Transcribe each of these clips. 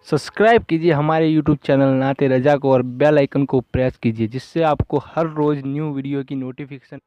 Subscribe कीजिए हमारे YouTube channel नाते रजा को और बेल आइकन को प्रेस कीजिए, जिससे आपको हर रोज़ न्यू वीडियो की नोटिफिकेशन।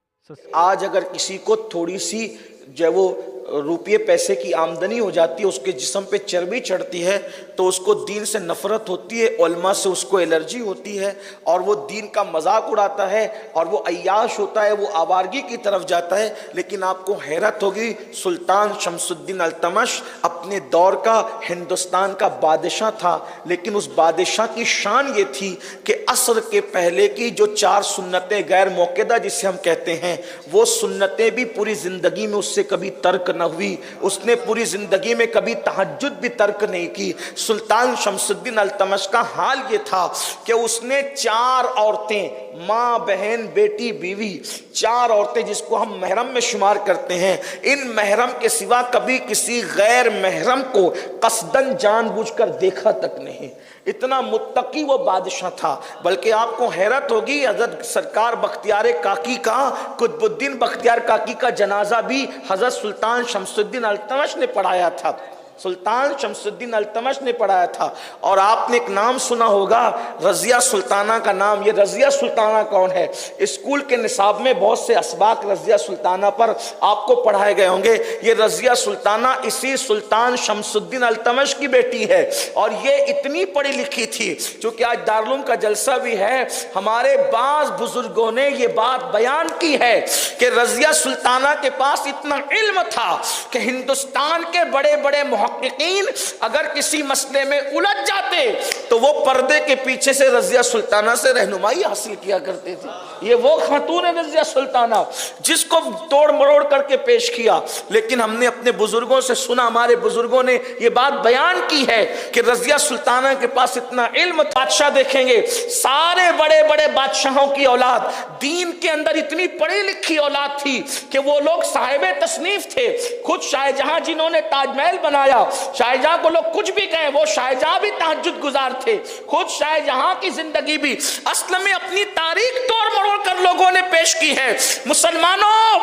आज अगर किसी को थोड़ी सी जो वो रुपये पैसे की आमदनी हो जाती है, उसके जिस्म पे चर्बी चढ़ती है, तो उसको दीन से नफरत होती है, उलमा से उसको एलर्जी होती है, और वो दीन का मजाक उड़ाता है, और वो अय्याश होता है, वो आवारगी की तरफ जाता है। लेकिन आपको हैरत होगी, सुल्तान शमसुद्दीन अल्तमश अपने दौर का हिंदुस्तान का बादशाह था, लेकिन उस बादशाह की शान ये थी कि असर के पहले की जो 4 सुन्नतें गैर मौक़िदा जिसे हम कहते हैं, वो सुन्नतें भी पूरी ज़िंदगी में उससे कभी तर्क न हुई। उसने पूरी जिंदगी में कभी तहज्जुद भी तर्क नहीं की। सुल्तान शमसुद्दीन अल्तमश का हाल ये था कि उसने 4 औरतें, माँ, बहन, बेटी, बीवी, 4 औरतें जिसको हम महरम में शुमार करते हैं, इन महरम के सिवा कभी किसी गैर महरम को कसदन जानबूझकर देखा तक नहीं। इतना मुत्तकी वो बादशाह था। बल्कि आपको हैरत होगी, हजरत सरकार बख्तियार काकी का, कुतुबुद्दीन बख्तियार काकी का जनाजा भी हजरत सुल्तान शमसुद्दीन अल्तमश ने पढ़ाया था। सुल्तान शमसुद्दीन अल्तमश ने पढ़ाया था। और आपने एक नाम सुना होगा, रज़िया सुल्ताना का नाम। ये रज़िया सुल्ताना कौन है? स्कूल के निसाब में बहुत से असबाक रज़िया सुल्ताना पर आपको पढ़ाए गए होंगे। ये रज़िया सुल्ताना इसी सुल्तान शमसुद्दीन अल्तमश की बेटी है, और ये इतनी पढ़ी लिखी थी, चूंकि आज दारुल का जलसा भी है, हमारे बाज़ बुजुर्गों ने ये बात बयान की है कि रज़िया सुल्ताना के पास इतना इल्म था कि हिंदुस्तान के बड़े बड़े मुहक्किकीन अगर किसी मसले में उलझ जाते तो वो पर्दे के पीछे से रज़िया सुल्ताना से रहनुमाई हासिल किया करते थे। ये वो खातून है रज़िया सुल्ताना जिसको तोड़ मरोड़ करके पेश किया। लेकिन हमने अपने बुजुर्गों से सुना, हमारे बुजुर्गों ने ये बात बयान की है कि रज़िया सुल्ताना के पास इतना इल्म। बादशाह देखेंगे, सारे बड़े बड़े बादशाहों की औलाद दीन के अंदर इतनी पढ़ी लिखी औलाद थी कि वो लोग साहिब तसनीफ थे। खुद शाहजहां जिन्होंने ताजमहल बनाया, शाहजहां को लोग कुछ भी कहें, वो शाहजहां भी तहज्जुद गुजार थे। खुद शाहजहां की जिंदगी भी असल में अपनी तारीख तोड़ मरोड़ कर लोगों ने पेश की है। मुसलमानों,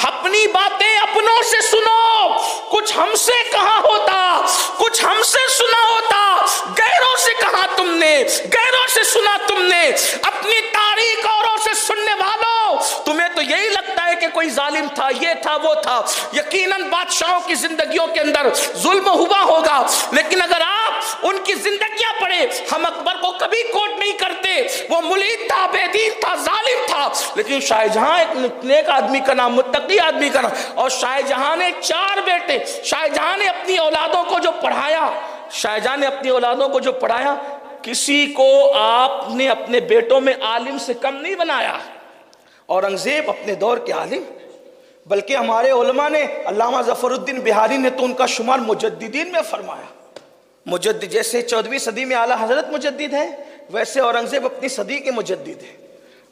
अपनी बातें अपनों से सुनो। कुछ हमसे कहा होता, कुछ हमसे सुना होता, गैरों से कहा तुमने, गैरों से सुना तुमने। अपनी तारीख औरों से सुनने वालों, तुम्हें तो यही लगता है कि कोई जालिम था, ये था, वो था। यकीनन बादशाहों की जिंदगियों के अंदर जुल्म हुआ होगा, लेकिन अगर आप उनकी जिंदगियां पढ़े, हम अकबर को कभी कोट नहीं करते। वो मुलीद था, बेदीन था, जालिम था, लेकिन शाहजहां एक नेक आदमी का नाम, मुत्तकी आदमी का नाम। और शाहजहां ने 4 बेटे, शाहजहां ने अपनी औलादों को जो पढ़ाया, शाहजहां ने अपनी औलादों को जो पढ़ाया, किसी को आपने अपने बेटों में आलिम से कम नहीं बनाया। औरंगजेब अपने दौर के आलिम, बल्कि हमारे उलमा ने, अल्लामा ज़फ़रुद्दीन बिहारी ने तो उनका शुमार मुजद्दिदीन में फरमाया। मुजद्दिद जैसे 14वीं सदी में आला हजरत मुजद्दिद है, वैसे औरंगजेब अपनी सदी के मुजद्दिद है।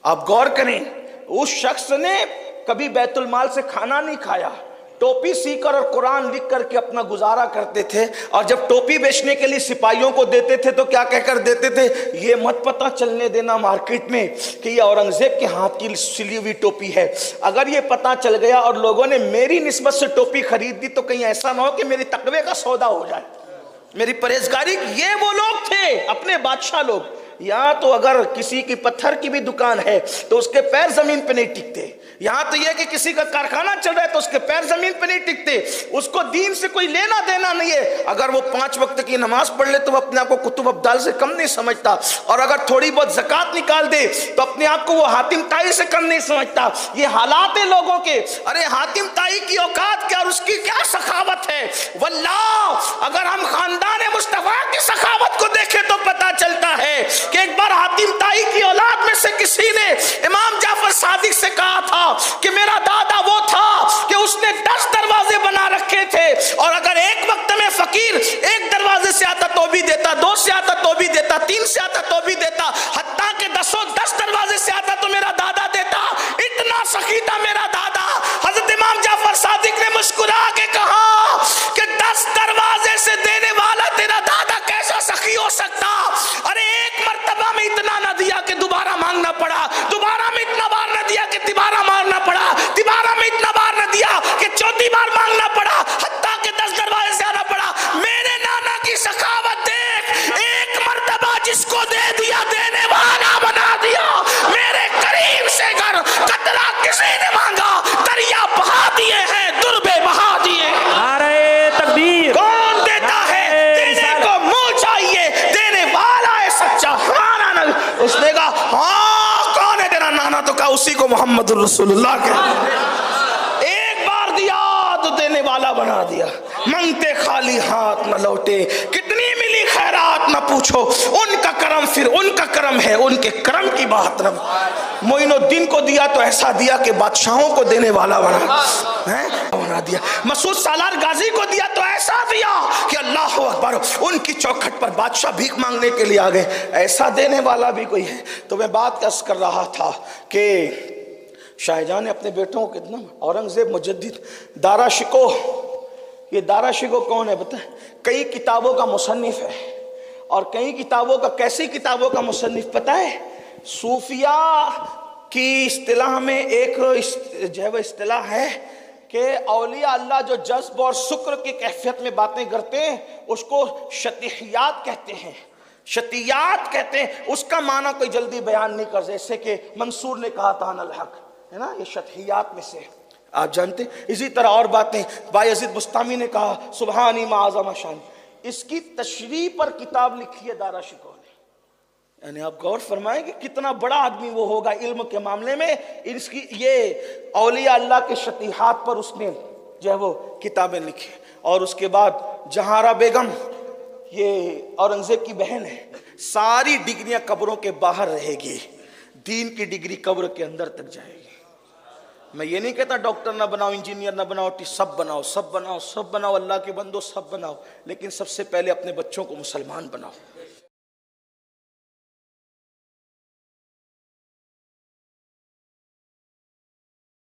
आप गौर करें, उस शख्स ने कभी बैतुल माल से खाना नहीं खाया, टोपी सीकर और कुरान लिख करके अपना गुजारा करते थे। और जब टोपी बेचने के लिए सिपाहियों को देते थे तो क्या कहकर देते थे? ये मत पता चलने देना मार्केट में कि ये औरंगजेब के हाथ की सिली हुई टोपी है। अगर ये पता चल गया और लोगों ने मेरी निस्बत से टोपी खरीद दी तो कहीं ऐसा ना हो कि मेरी तकवे का सौदा हो जाए, मेरी परहेजगारी। ये वो लोग थे, अपने बादशाह लोग। यहाँ तो अगर किसी की पत्थर की भी दुकान है तो उसके पैर जमीन पे नहीं टिकते। यहाँ तो यह कि किसी का कारखाना चल रहा है तो उसके पैर जमीन पे नहीं टिकते। उसको दीन से कोई लेना देना नहीं है। अगर वो 5 वक्त की नमाज पढ़ ले तो वो अपने आप को कुतुब अब्दाल से कम नहीं समझता, और अगर थोड़ी बहुत ज़कात निकाल दे तो अपने आप को वो हातिम ताई से कम नहीं समझता। ये हालात है लोगों के। अरे हातिम ताई की औकात क्या और उसकी क्या सखावत है। वल्लाह, अगर हम खानदान मुस्तफा की सखावत को देखें तो पता चलता है कि एक बार हातिम ताई की औलाद में से किसी ने इमाम जाफर सादिक से कहा था कि मेरा दादा वो था कि उसने 10 दरवाजे बना रखे थे, और अगर एक वक्त में फकीर एक दरवाजे से आता तो भी देता, 2 से आता तो भी देता, 3 से आता तो भी देता, हत्ता के 10 दरवाजे से आता तो मेरा दादा देता। इतना सखी था मेरा दादा। हजरत इमाम जाफर सादिक ने मुस्कुरा के कहा कि 10 दरवाजे से देने वाला तेरा दादा कैसा सखी हो सकता। अरे एक मर्तबा में इतना न दिया कि दोबारा मांगना पड़ा, दोबारा में इतना बार न दिया कि तिबारा मारना पड़ा, तिबारा में इतना बार न दिया कि 4थी बार मांगना पड़ा, हत्ता के 10 दरवाजे से आना पड़ा। मेरे नाना की सखावत देख, को मोहम्मद रसूलुल्लाह कहते। एक बार दिया तो देने वाला बना दिया, मांगते खाली हाथ न लौटे, कितनी मिली खैरात न पूछो, उनका करम फिर उनका करम है, उनके करम की बात न। मोइनुद्दीन को दिया तो ऐसा दिया कि बादशाहों को देने वाला बना दिया। मसूद सालार गाजी को दिया तो ऐसा दिया कि अल्लाह अकबर, उनकी चौखट पर बादशाह भीख मांगने के लिए आ गए, ऐसा देने वाला भी कोई है। तो मैं बात कस कर रहा था कि शाहजहां ने अपने बेटों को कितना, औरंगजेब मुजद्दिद, दारा शिको, ये दारा शिको कौन है बता? कई किताबों का मुसन्निफ है, और कई किताबों का, कैसी किताबों का मुसन्निफ पता है? सूफिया की इस्तिलाह में एक जो है वो इस्तिलाह है कि औलिया अल्लाह जो जज्ब और शुक्र की कैफियत में बातें करते हैं उसको शतीहियात कहते हैं, शतीयात कहते हैं। उसका माना कोई जल्दी बयान नहीं कर, जैसे कि मंसूर ने कहा था अनल हक, है ना, ये शतीहियात में से आप जानते। इसी तरह और बातें बायजीद बुस्तामी ने कहा सुबहानी माज़म शान, इसकी तशरीह पर किताब लिखी है दारा शिको ने। यानी आप गौर फरमाएं कि कितना बड़ा आदमी वो होगा इल्म के मामले में। इसकी ये औलिया अल्लाह के शतीहात पर उसने जो है वो किताबें लिखी। और उसके बाद जहारा बेगम, ये औरंगजेब की बहन है, सारी डिग्रियां कब्रों के बाहर रहेगी, दीन की डिग्री कब्र के अंदर तक जाएगी। मैं ये नहीं कहता डॉक्टर ना बनाओ, इंजीनियर ना बनाओ, सब बनाओ, सब बनाओ, सब बनाओ, अल्लाह के बंदो सब बनाओ, लेकिन सबसे पहले अपने बच्चों को मुसलमान बनाओ।